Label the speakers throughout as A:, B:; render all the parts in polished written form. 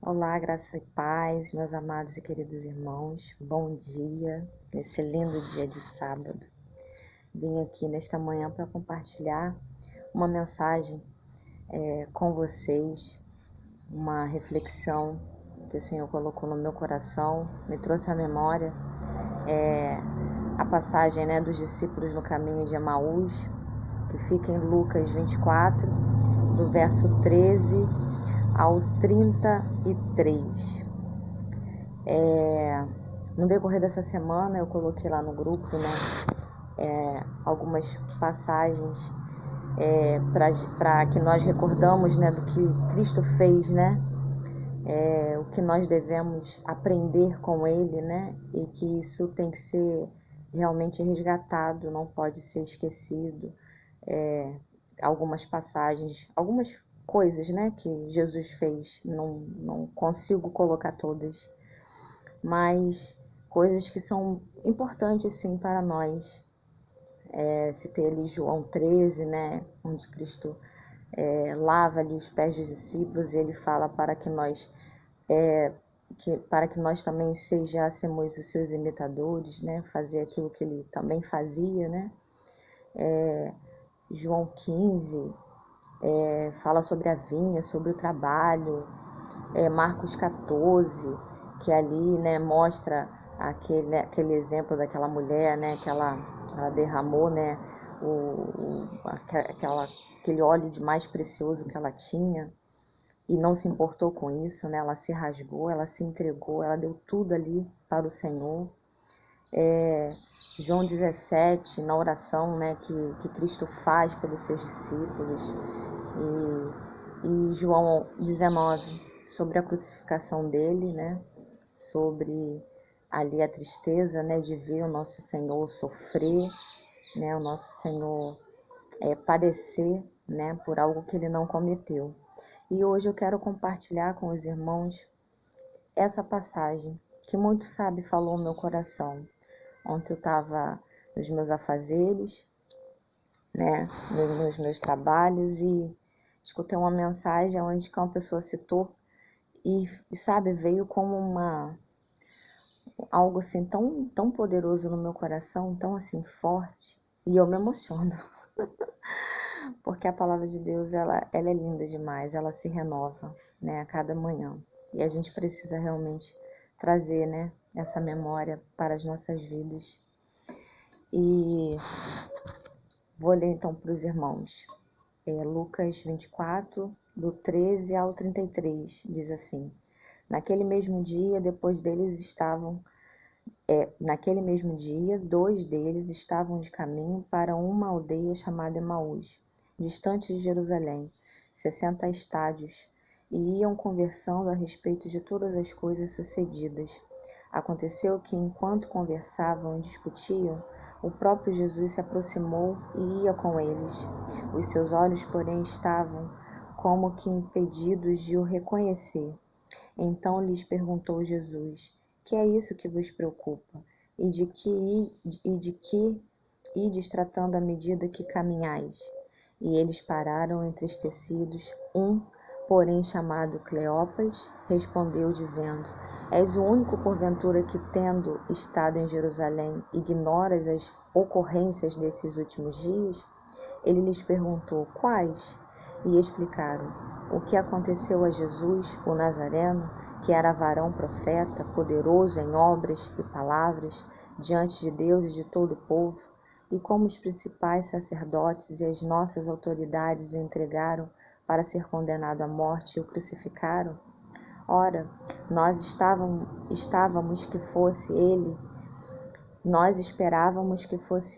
A: Olá, graça e paz, meus amados e queridos irmãos. Bom dia, nesse lindo dia de sábado. Vim aqui nesta manhã para compartilhar uma mensagem com vocês, uma reflexão que o Senhor colocou no meu coração, me trouxe à memória a passagem dos discípulos no caminho de Emaús, que fica em Lucas 24, do verso 13 ao 33. No decorrer dessa semana eu coloquei lá no grupo algumas passagens para que nós recordamos do que Cristo fez, o que nós devemos aprender com Ele, e que isso tem que ser realmente resgatado, não pode ser esquecido. Algumas passagens, algumas coisas que Jesus fez, não consigo colocar todas, mas coisas que são importantes sim para nós. Citei ali João 13, onde Cristo lava ali os pés dos discípulos, e ele fala para que nós também sejamos os seus imitadores, fazer aquilo que ele também fazia, João 15 fala sobre a vinha, sobre o trabalho. Marcos 14, que ali mostra aquele exemplo daquela mulher, que ela derramou aquele óleo de mais precioso que ela tinha, e não se importou com isso, ela se rasgou, ela se entregou, ela deu tudo ali para o Senhor. João 17, na oração que Cristo faz pelos seus discípulos, e João 19, sobre a crucificação dele, sobre ali a tristeza de ver o nosso Senhor sofrer, o nosso Senhor padecer por algo que ele não cometeu. E hoje eu quero compartilhar com os irmãos essa passagem que muito sabe falou no meu coração. Ontem eu estava nos meus afazeres, nos meus trabalhos, e escutei uma mensagem onde uma pessoa citou e veio como algo assim tão poderoso no meu coração, tão assim forte, e eu me emociono. Porque a palavra de Deus, ela é linda demais, ela se renova, a cada manhã. E a gente precisa realmente trazer, essa memória para as nossas vidas. E vou ler então para os irmãos. Lucas 24, do 13 ao 33, diz assim: Naquele mesmo dia, dois deles estavam de caminho para uma aldeia chamada Emaús, distante de Jerusalém, 60 estádios, e iam conversando a respeito de todas as coisas sucedidas. Aconteceu que, enquanto conversavam e discutiam, o próprio Jesus se aproximou e ia com eles. Os seus olhos, porém, estavam como que impedidos de o reconhecer. Então lhes perguntou Jesus: Que é isso que vos preocupa? E de que ides tratando à medida que caminhais? E eles pararam entristecidos. Porém, chamado Cleopas, respondeu dizendo: És o único porventura que, tendo estado em Jerusalém, ignoras as ocorrências desses últimos dias? Ele lhes perguntou: Quais? E explicaram o que aconteceu a Jesus, o Nazareno, que era varão profeta, poderoso em obras e palavras, diante de Deus e de todo o povo, e como os principais sacerdotes e as nossas autoridades o entregaram para ser condenado à morte e o crucificaram. Ora, nós esperávamos que fosse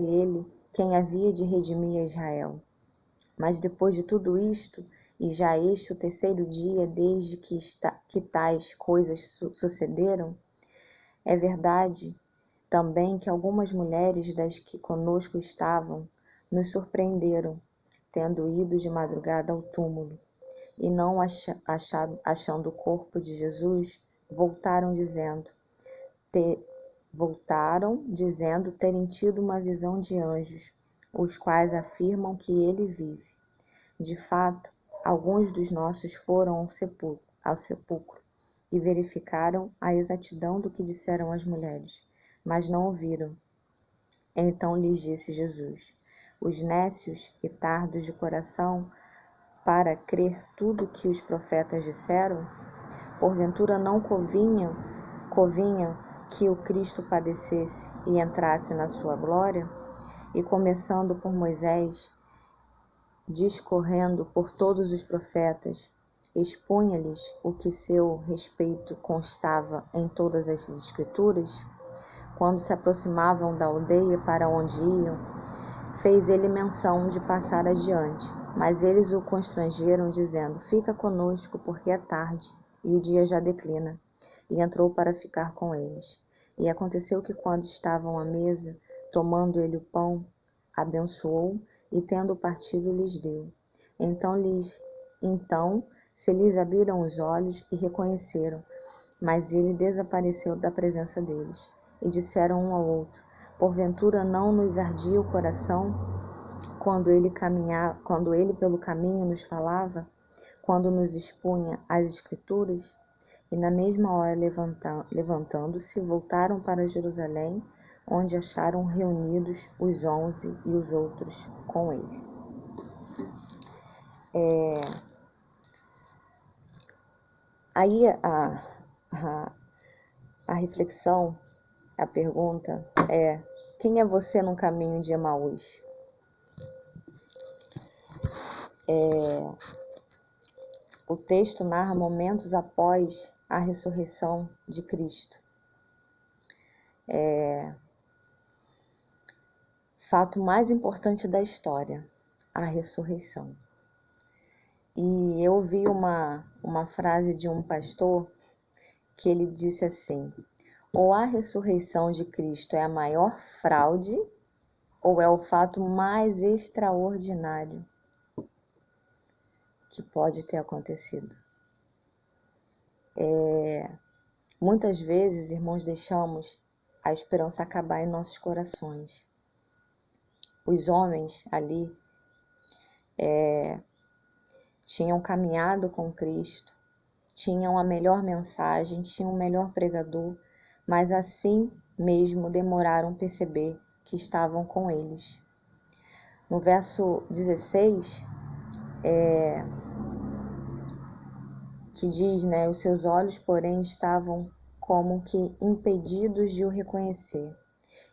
A: ele quem havia de redimir a Israel. Mas depois de tudo isto, e já este o terceiro dia desde que tais coisas sucederam, é verdade também que algumas mulheres das que conosco estavam nos surpreenderam, tendo ido de madrugada ao túmulo, e não achando o corpo de Jesus, voltaram dizendo terem tido uma visão de anjos, os quais afirmam que ele vive. De fato, alguns dos nossos foram ao sepulcro, e verificaram a exatidão do que disseram as mulheres, mas não ouviram. Então lhes disse Jesus: os nécios e tardos de coração, para crer tudo que os profetas disseram, porventura não convinha que o Cristo padecesse e entrasse na sua glória? E começando por Moisés, discorrendo por todos os profetas, expunha-lhes o que seu respeito constava em todas as Escrituras. Quando se aproximavam da aldeia para onde iam, fez ele menção de passar adiante, mas eles o constrangeram, dizendo: fica conosco, porque é tarde, e o dia já declina. E entrou para ficar com eles. E aconteceu que, quando estavam à mesa, tomando ele o pão, abençoou, e tendo partido, lhes deu. Então se lhes abriram os olhos e reconheceram, mas ele desapareceu da presença deles. E disseram um ao outro: porventura não nos ardia o coração quando ele pelo caminho nos falava, quando nos expunha as Escrituras? E na mesma hora, levantando-se, voltaram para Jerusalém, onde acharam reunidos os 11 e os outros com ele. Aí a reflexão, a pergunta é: quem é você no caminho de Emaús? O texto narra momentos após a ressurreição de Cristo. Fato mais importante da história, a ressurreição. E eu ouvi uma frase de um pastor que ele disse assim: ou a ressurreição de Cristo é a maior fraude, ou é o fato mais extraordinário que pode ter acontecido. Muitas vezes, irmãos, deixamos a esperança acabar em nossos corações. Os homens ali tinham caminhado com Cristo, tinham a melhor mensagem, tinham o melhor pregador, mas assim mesmo demoraram a perceber que estavam com eles. No verso 16, que diz, os seus olhos, porém, estavam como que impedidos de o reconhecer.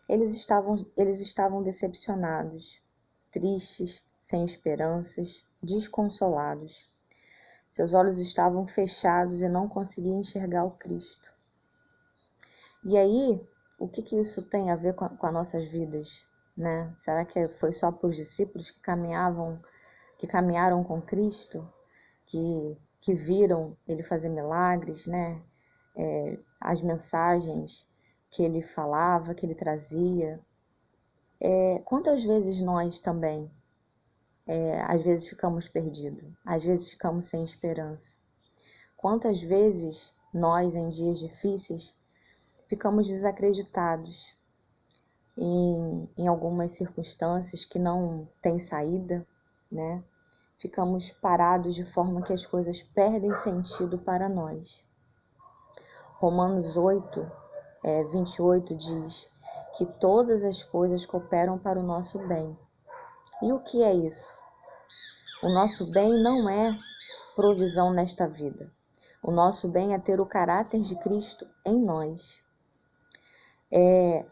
A: Eles estavam decepcionados, tristes, sem esperanças, desconsolados. Seus olhos estavam fechados e não conseguiam enxergar o Cristo. E aí, o que isso tem a ver com as nossas vidas, né? Será que foi só para os discípulos que caminharam com Cristo, que viram ele fazer milagres, né? As mensagens que ele falava, que ele trazia? Quantas vezes nós também, às vezes ficamos perdidos, às vezes ficamos sem esperança? Quantas vezes nós, em dias difíceis, ficamos desacreditados em algumas circunstâncias que não têm saída, né? Ficamos parados de forma que as coisas perdem sentido para nós. Romanos 8, 28 diz que todas as coisas cooperam para o nosso bem. E o que é isso? O nosso bem não é provisão nesta vida. O nosso bem é ter o caráter de Cristo em nós.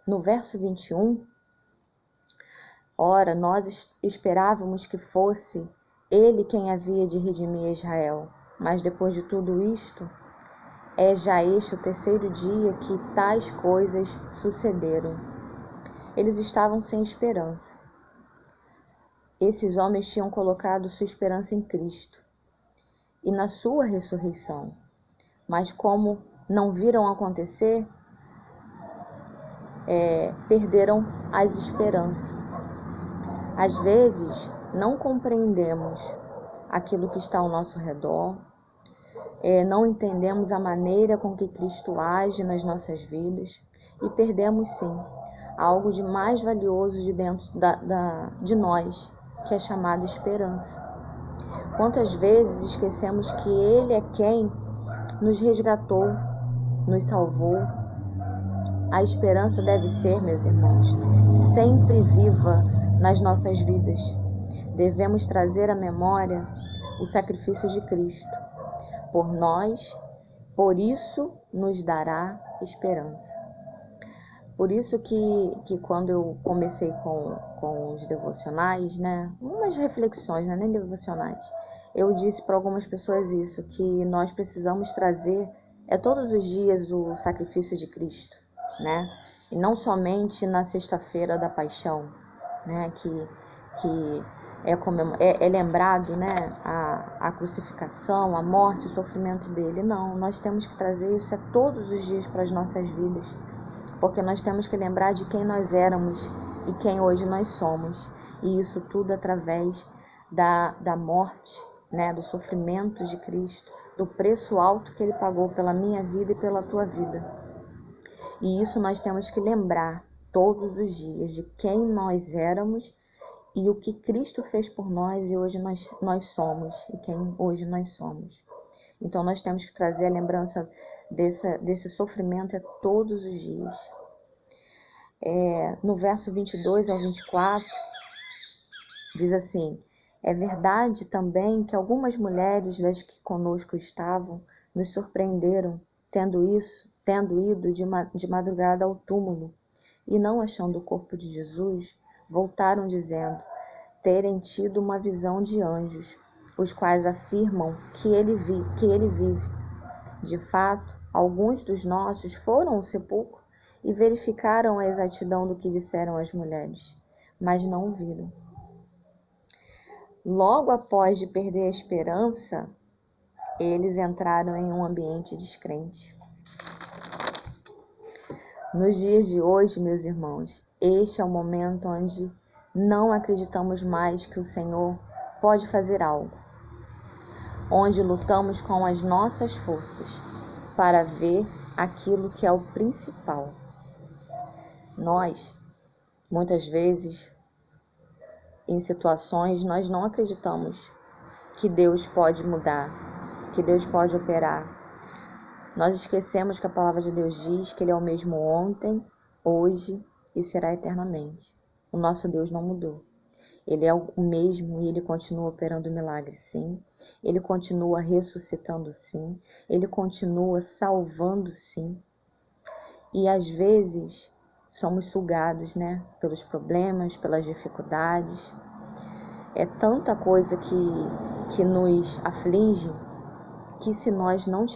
A: No verso 21, ora, nós esperávamos que fosse ele quem havia de redimir Israel, mas depois de tudo isto, é já este o terceiro dia que tais coisas sucederam. Eles estavam sem esperança. Esses homens tinham colocado sua esperança em Cristo e na sua ressurreição, mas como não viram acontecer, perderam as esperanças. Às vezes, não compreendemos aquilo que está ao nosso redor, não entendemos a maneira com que Cristo age nas nossas vidas e perdemos, sim, algo de mais valioso de dentro de nós, que é chamado esperança. Quantas vezes esquecemos que Ele é quem nos resgatou, nos salvou. A esperança deve ser, meus irmãos, sempre viva nas nossas vidas. Devemos trazer à memória o sacrifício de Cristo por nós, por isso nos dará esperança. Por isso que quando eu comecei com os devocionais, né, umas reflexões, né, nem devocionais, eu disse para algumas pessoas isso, que nós precisamos trazer todos os dias o sacrifício de Cristo, né, e não somente na sexta-feira da paixão, né, que é lembrado, né, a crucificação, a morte, o sofrimento dele. Não, nós temos que trazer isso todos os dias para as nossas vidas, porque nós temos que lembrar de quem nós éramos e quem hoje nós somos, e isso tudo através da morte, né, do sofrimento de Cristo, do preço alto que ele pagou pela minha vida e pela tua vida. E isso nós temos que lembrar todos os dias de quem nós éramos e o que Cristo fez por nós e hoje nós somos, e quem hoje nós somos. Então nós temos que trazer a lembrança desse sofrimento todos os dias. No verso 22 ao 24, diz assim: é verdade também que algumas mulheres das que conosco estavam nos surpreenderam, tendo ido de madrugada ao túmulo, e não achando o corpo de Jesus, voltaram dizendo terem tido uma visão de anjos, os quais afirmam que ele vive. De fato, alguns dos nossos foram ao sepulcro e verificaram a exatidão do que disseram as mulheres, mas não o viram. Logo após de perder a esperança, eles entraram em um ambiente descrente. Nos dias de hoje, meus irmãos, este é o momento onde não acreditamos mais que o Senhor pode fazer algo, onde lutamos com as nossas forças para ver aquilo que é o principal. Nós, muitas vezes, em situações, nós não acreditamos que Deus pode mudar, que Deus pode operar. Nós esquecemos que a palavra de Deus diz que Ele é o mesmo ontem, hoje e será eternamente. O nosso Deus não mudou. Ele é o mesmo e Ele continua operando milagres, sim. Ele continua ressuscitando, sim. Ele continua salvando, sim. E às vezes somos sugados, né, pelos problemas, pelas dificuldades. É tanta coisa que nos aflige, que se nós não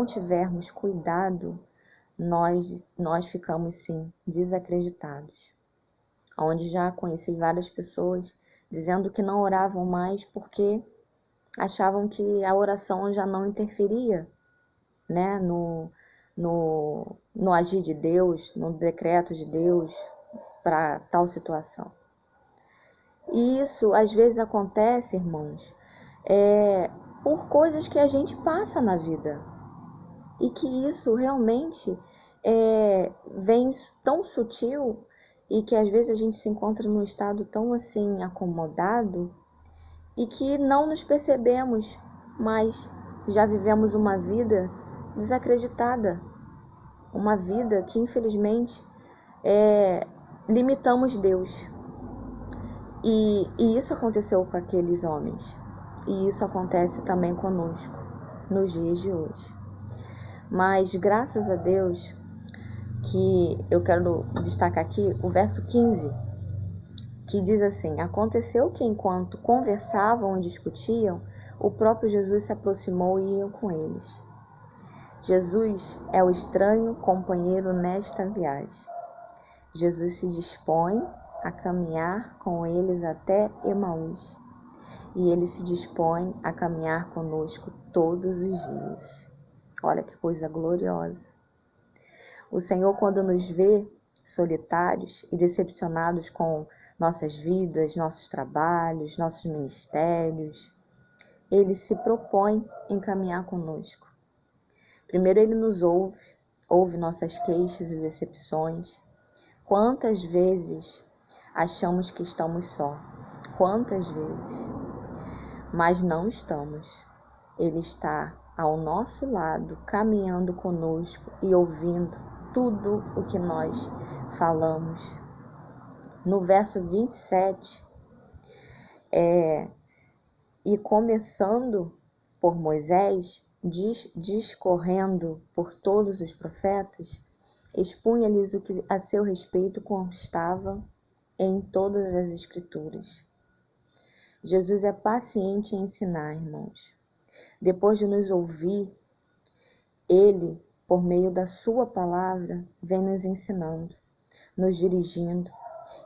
A: tivermos cuidado, nós ficamos, sim, desacreditados. Onde já conheci várias pessoas dizendo que não oravam mais porque achavam que a oração já não interferia, né, no agir de Deus, no decreto de Deus para tal situação. E isso às vezes acontece, irmãos, por coisas que a gente passa na vida, e que isso realmente vem tão sutil, e que às vezes a gente se encontra num estado tão assim acomodado, e que não nos percebemos, mas já vivemos uma vida desacreditada, uma vida que infelizmente limitamos Deus. E isso aconteceu com aqueles homens, e isso acontece também conosco nos dias de hoje. Mas graças a Deus, que eu quero destacar aqui o verso 15, que diz assim: aconteceu que enquanto conversavam e discutiam, o próprio Jesus se aproximou e ia com eles. Jesus é o estranho companheiro nesta viagem. Jesus se dispõe a caminhar com eles até Emaús, e ele se dispõe a caminhar conosco todos os dias. Olha que coisa gloriosa. O Senhor, quando nos vê solitários e decepcionados com nossas vidas, nossos trabalhos, nossos ministérios, Ele se propõe em caminhar conosco. Primeiro Ele nos ouve nossas queixas e decepções. Quantas vezes achamos que estamos só? Quantas vezes? Mas não estamos. Ele está ao nosso lado, caminhando conosco e ouvindo tudo o que nós falamos. No verso 27, e começando por Moisés, discorrendo por todos os profetas, expunha-lhes o que a seu respeito constava em todas as Escrituras. Jesus é paciente em ensinar, irmãos. Depois de nos ouvir, Ele, por meio da sua palavra, vem nos ensinando, nos dirigindo.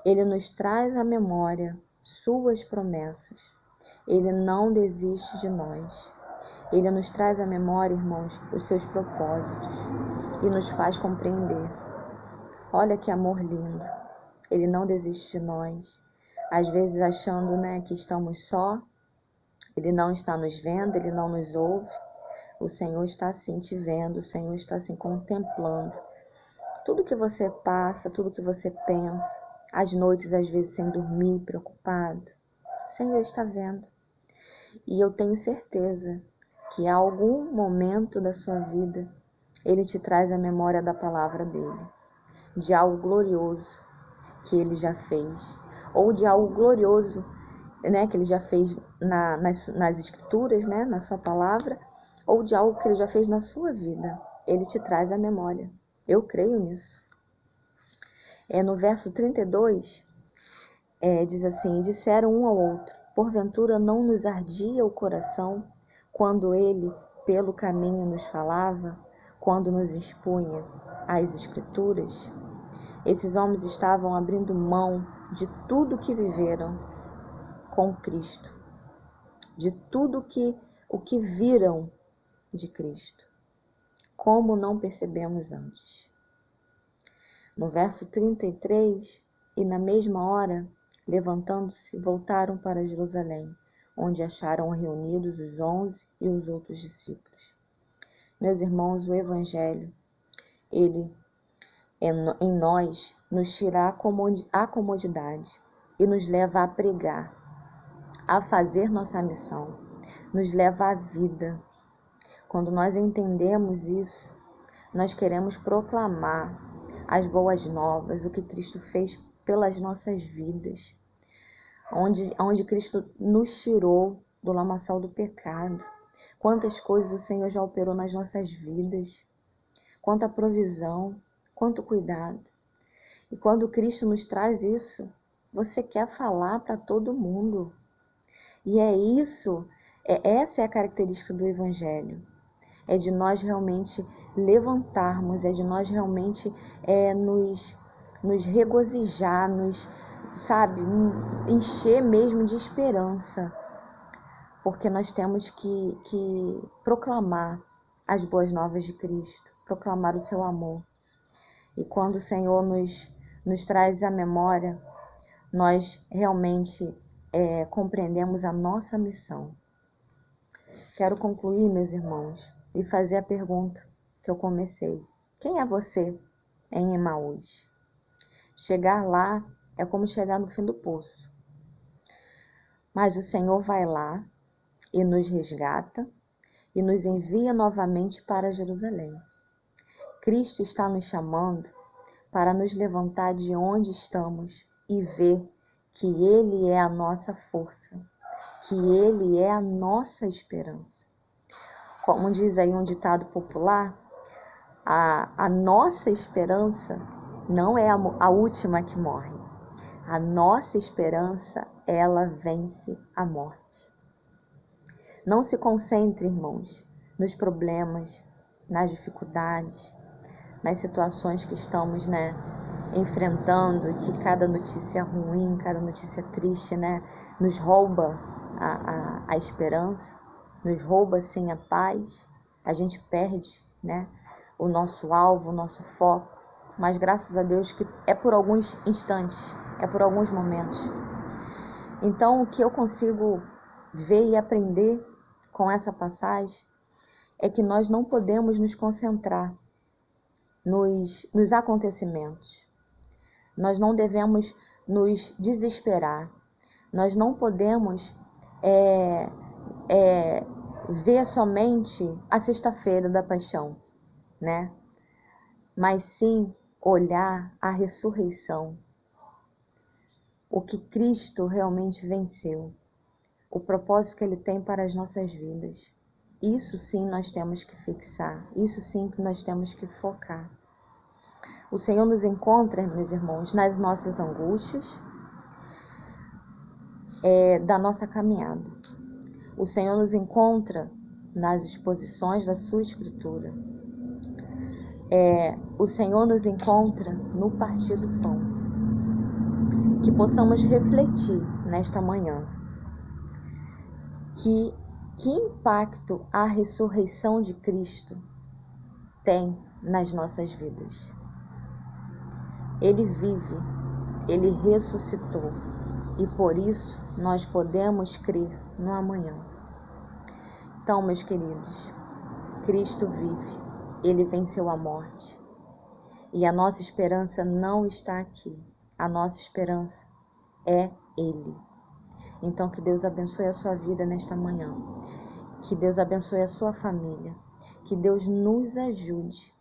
A: Ele nos traz à memória suas promessas. Ele não desiste de nós. Ele nos traz à memória, irmãos, os seus propósitos e nos faz compreender. Olha que amor lindo. Ele não desiste de nós. Às vezes achando, que estamos só. Ele não está nos vendo, Ele não nos ouve. O Senhor está assim te vendo, o Senhor está assim contemplando. Tudo que você passa, tudo que você pensa, às noites, às vezes, sem dormir, preocupado, o Senhor está vendo. E eu tenho certeza que a algum momento da sua vida, Ele te traz a memória da palavra dEle, de algo glorioso que Ele já fez, ou de algo glorioso, que Ele já fez nas Escrituras, na sua palavra, ou de algo que Ele já fez na sua vida. Ele te traz a memória. Eu creio nisso. No verso 32, diz assim: disseram um ao outro, porventura não nos ardia o coração quando Ele pelo caminho nos falava, quando nos expunha as Escrituras? Esses homens estavam abrindo mão de tudo que viveram com Cristo, de tudo o que viram de Cristo. Como não percebemos antes? No verso 33, e na mesma hora, levantando-se, voltaram para Jerusalém, onde acharam reunidos os 11 e os outros discípulos. Meus irmãos, o Evangelho, ele em nós nos tira a comodidade e nos leva a pregar, a fazer nossa missão, nos leva à vida. Quando nós entendemos isso, nós queremos proclamar as boas novas, o que Cristo fez pelas nossas vidas, onde Cristo nos tirou do lamaçal do pecado. Quantas coisas o Senhor já operou nas nossas vidas, quanta provisão, quanto cuidado. E quando Cristo nos traz isso, você quer falar para todo mundo. E essa é a característica do Evangelho. É de nós realmente levantarmos, é de nós realmente nos regozijar, encher mesmo de esperança. Porque nós temos que proclamar as boas novas de Cristo, proclamar o seu amor. E quando o Senhor nos traz à memória, nós realmente compreendemos a nossa missão. Quero concluir, meus irmãos, e fazer a pergunta que eu comecei. Quem é você em Emaús? Chegar lá é como chegar no fim do poço. Mas o Senhor vai lá e nos resgata e nos envia novamente para Jerusalém. Cristo está nos chamando para nos levantar de onde estamos e ver que Ele é a nossa força, que Ele é a nossa esperança. Como diz aí um ditado popular, a nossa esperança não é a última que morre. A nossa esperança, ela vence a morte. Não se concentre, irmãos, nos problemas, nas dificuldades, nas situações que estamos, enfrentando, e que cada notícia ruim, cada notícia triste, nos rouba a esperança, nos rouba, assim, a paz. A gente perde, o nosso alvo, o nosso foco, mas graças a Deus que é por alguns instantes, é por alguns momentos. Então, o que eu consigo ver e aprender com essa passagem é que nós não podemos nos concentrar nos acontecimentos. Nós não devemos nos desesperar. Nós não podemos ver somente a sexta-feira da paixão, né? Mas sim olhar a ressurreição, o que Cristo realmente venceu, o propósito que Ele tem para as nossas vidas. Isso sim nós temos que fixar, isso sim que nós temos que focar. O Senhor nos encontra, meus irmãos, nas nossas angústias, da nossa caminhada. O Senhor nos encontra nas exposições da sua Escritura. O Senhor nos encontra no partir do pão. Que possamos refletir nesta manhã. Que impacto a ressurreição de Cristo tem nas nossas vidas. Ele vive, Ele ressuscitou e por isso nós podemos crer no amanhã. Então, meus queridos, Cristo vive, Ele venceu a morte e a nossa esperança não está aqui, a nossa esperança é Ele. Então, que Deus abençoe a sua vida nesta manhã, que Deus abençoe a sua família, que Deus nos ajude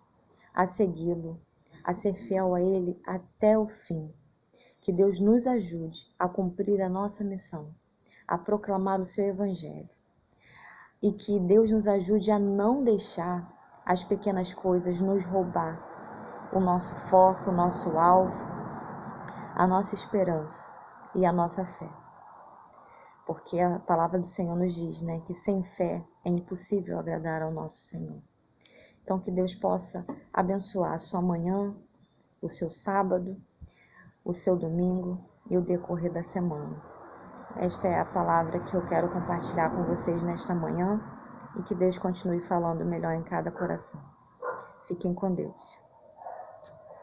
A: a segui-lo, a ser fiel a Ele até o fim. Que Deus nos ajude a cumprir a nossa missão, a proclamar o seu Evangelho. E que Deus nos ajude a não deixar as pequenas coisas nos roubar o nosso foco, o nosso alvo, a nossa esperança e a nossa fé. Porque a palavra do Senhor nos diz, né, que sem fé é impossível agradar ao nosso Senhor. Então que Deus possa abençoar a sua manhã, o seu sábado, o seu domingo e o decorrer da semana. Esta é a palavra que eu quero compartilhar com vocês nesta manhã e que Deus continue falando melhor em cada coração. Fiquem com Deus.